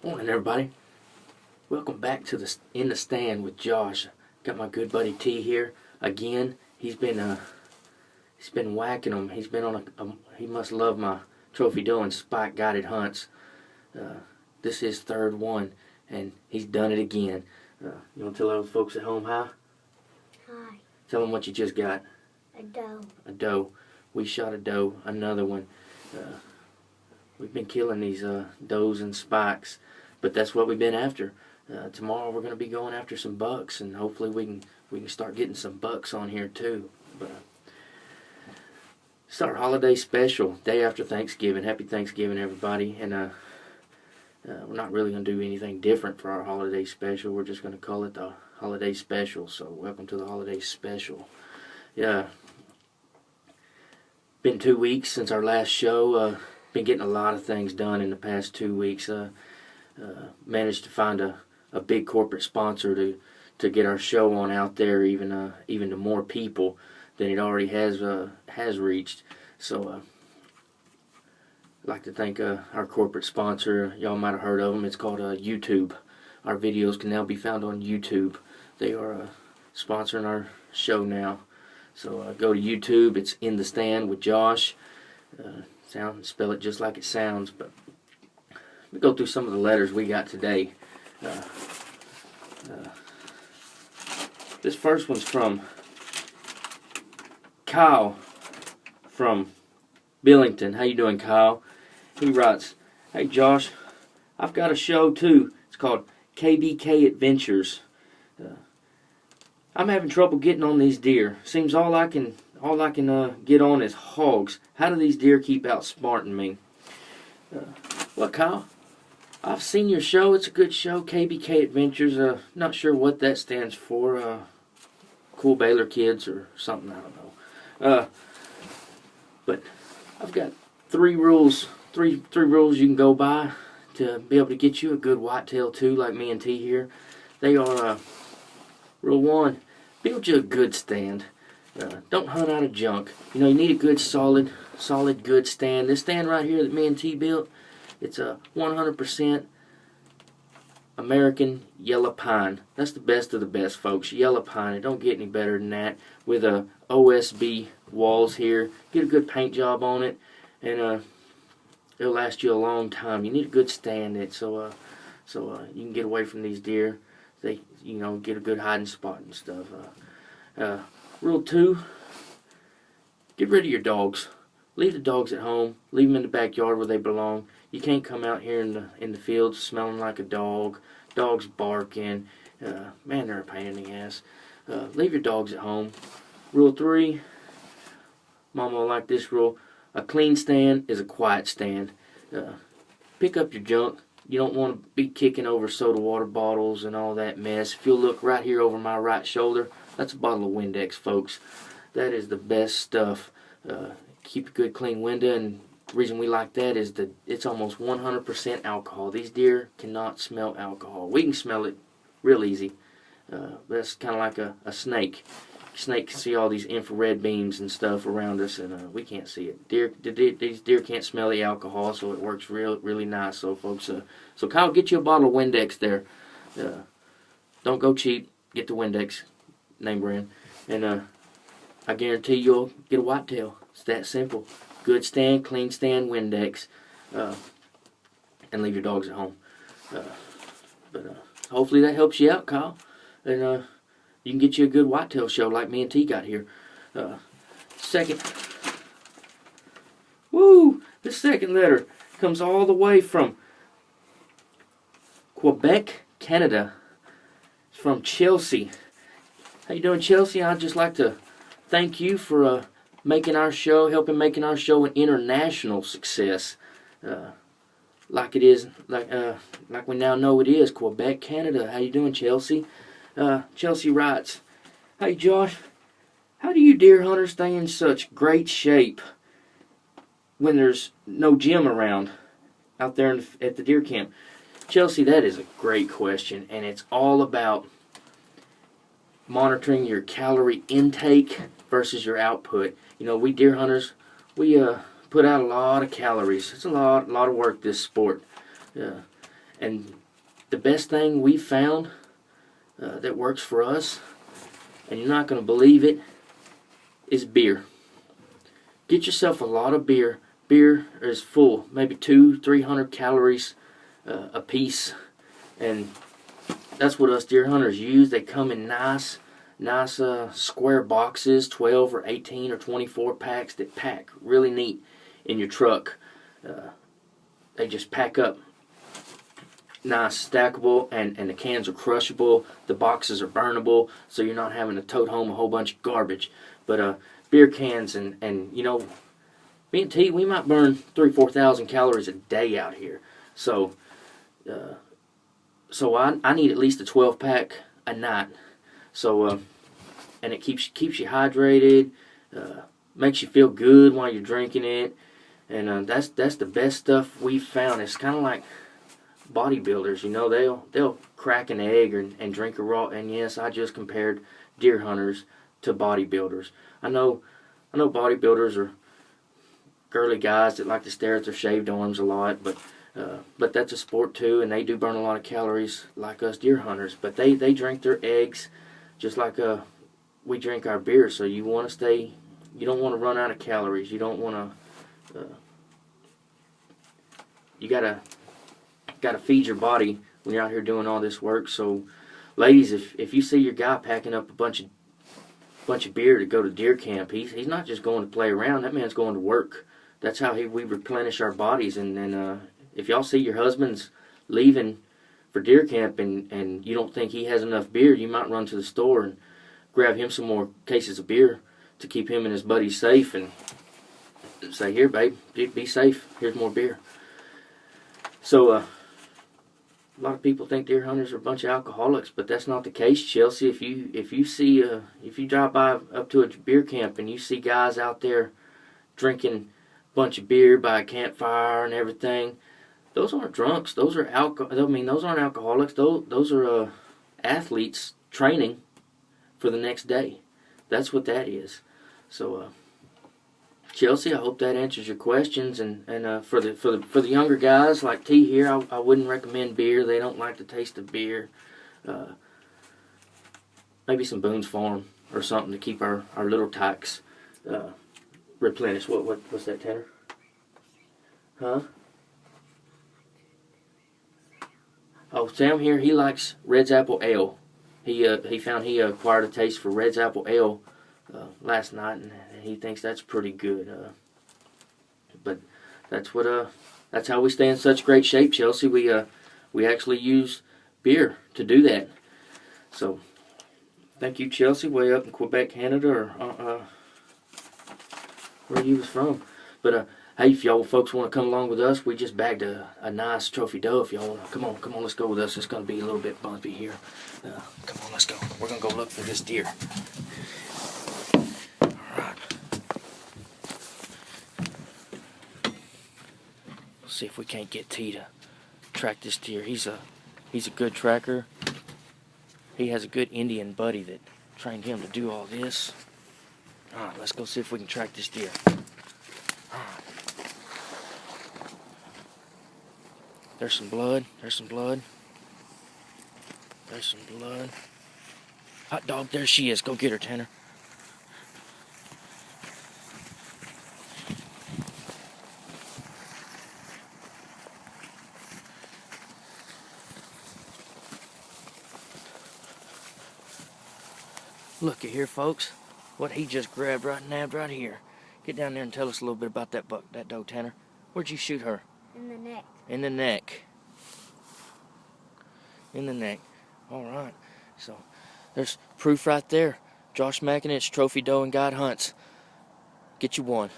Morning, everybody. Welcome back to the In the Stand with Josh. Got my good buddy T here again. He's been whacking them. He's been on he must love my Trophy Doe spike guided hunts. This is his third one, and he's done it again. You want to tell those folks at home hi? Hi. Tell them what you just got. A doe. A doe. We shot a doe. Another one. We've been killing these does and spikes, but that's what we've been after. Tomorrow we're going to be going after some bucks, and hopefully we can start getting some bucks on here too. But it's our holiday special, day after Thanksgiving. Happy Thanksgiving, everybody! And we're not really going to do anything different for our holiday special. We're just going to call it the holiday special. So welcome to the holiday special. Yeah. Been 2 weeks since our last show. Been getting a lot of things done in the past 2 weeks. Managed to find a big corporate sponsor to get our show on out there, even to more people than it already has reached. So I'd like to thank our corporate sponsor. Y'all might have heard of them. It's called YouTube. Our videos can now be found on YouTube. They are sponsoring our show now. So go to YouTube. It's In the Stand with Josh. Spell it just like it sounds. But we go through some of the letters we got today. This first one's from Kyle from Billington. How you doing, Kyle? He writes, "Hey Josh, I've got a show too. It's called KBK Adventures. I'm having trouble getting on these deer. Seems all I can get on is hogs. How do these deer keep outsmarting me?" Well, Kyle, I've seen your show. It's a good show, KBK Adventures. Not sure what that stands for. Cool Baylor Kids or something, I don't know. But I've got three rules you can go by to be able to get you a good whitetail too, like me and T here. They are, rule 1, build you a good stand. Don't hunt out of junk. You know, you need a good, solid, good stand. This stand right here that me and T built, it's a 100% American yellow pine. That's the best of the best, folks. Yellow pine. It don't get any better than that. With OSB walls here. Get a good paint job on it, and it'll last you a long time. You need a good stand so you can get away from these deer. They, get a good hiding spot and stuff. Rule 2, get rid of your dogs. Leave the dogs at home. Leave them in the backyard where they belong. You can't come out here in the fields smelling like a dog. Dogs barking. Man, they're a pain in the ass. Leave your dogs at home. Rule 3, Mama will like this rule. A clean stand is a quiet stand. Pick up your junk. You don't want to be kicking over soda water bottles and all that mess. If you'll look right here over my right shoulder, that's a bottle of Windex, folks. That is the best stuff. Keep a good clean window, and the reason we like that is that it's almost 100% alcohol. These deer cannot smell alcohol. We can smell it real easy. That's kind of like a snake. Snake can see all these infrared beams and stuff around us, and we can't see it. These deer can't smell the alcohol, so it works really nice. So, folks, so Kyle, get you a bottle of Windex there. Don't go cheap. Get the Windex, name brand, and I guarantee you'll get a whitetail. It's that simple. Good stand, clean stand, Windex, and leave your dogs at home. But hopefully that helps you out, Kyle, and you can get you a good whitetail show like me and T got here. This second letter comes all the way from Quebec, Canada. It's from Chelsea. How you doing, Chelsea? I'd just like to thank you for helping making our show an international success, like it is, like we now know it is. Quebec, Canada. How you doing, Chelsea? Chelsea writes, "Hey Josh, how do you deer hunters stay in such great shape when there's no gym around out there at the deer camp?" Chelsea, that is a great question, and it's all about monitoring your calorie intake versus your output. We deer hunters, we put out a lot of calories. It's a lot of work, this sport. And the best thing we found that works for us, and you're not going to believe it, is beer. Get yourself a lot of beer. Beer is full, maybe 200-300 calories a piece, and that's what us deer hunters use. They come in nice square boxes, 12 or 18 or 24 packs that pack really neat in your truck. They just pack up nice, stackable, and the cans are crushable. The boxes are burnable, so you're not having to tote home a whole bunch of garbage. But beer cans, and you know, me and T, we might burn 3,000-4,000 calories a day out here. So I need at least a 12-pack a night. So and it keeps you hydrated, makes you feel good while you're drinking it, and that's the best stuff we've found. It's kind of like bodybuilders, you know, they'll crack an egg and drink a raw. And yes, I just compared deer hunters to bodybuilders. I know bodybuilders are girly guys that like to stare at their shaved arms a lot, but that's a sport too, and they do burn a lot of calories like us deer hunters. But they drink their eggs just like we drink our beer. So you want to stay. You don't want to run out of calories. You don't want to. You gotta feed your body when you're out here doing all this work. So, ladies, if you see your guy packing up a bunch of beer to go to deer camp, he's not just going to play around. That man's going to work. That's how we replenish our bodies. And if y'all see your husband's leaving for deer camp and you don't think he has enough beer, you might run to the store and grab him some more cases of beer to keep him and his buddies safe, and say, "Here, babe, be safe. Here's more beer." So a lot of people think deer hunters are a bunch of alcoholics, but that's not the case, Chelsea. If you drive by up to a beer camp and you see guys out there drinking a bunch of beer by a campfire and everything, those aren't drunks. Those are those aren't alcoholics. Those are athletes training for the next day. That's what that is. So, Chelsea, I hope that answers your questions. And for the younger guys like T here, I wouldn't recommend beer. They don't like the taste of beer. Maybe some Boone's Farm or something to keep our little tykes replenished. What's that, Tanner? Huh? Oh, Sam here, he likes Red's Apple Ale. He found he acquired a taste for Red's Apple Ale last night, and he thinks that's pretty good. But that's how we stay in such great shape, Chelsea. We actually use beer to do that. So thank you, Chelsea, way up in Quebec, Canada, or where you was from. But hey, if y'all folks want to come along with us, we just bagged a nice trophy doe. If y'all want to come on, let's go with us. It's going to be a little bit bumpy here. Come on, let's go. We're going to go look for this deer. Alright. See if we can't get T to track this deer. He's a good tracker. He has a good Indian buddy that trained him to do all this. Alright, let's go see if we can track this deer. Alright. There's some blood. There's some blood. There's some blood. Hot dog, there she is. Go get her, Tanner. Looky here, folks. What he just nabbed right here. Get down there and tell us a little bit about that doe, Tanner. Where'd you shoot her? In the neck. In the neck. In the neck. Alright. So, there's proof right there. Josh Mackinich, Trophy Doe and Guide Hunts. Get you one.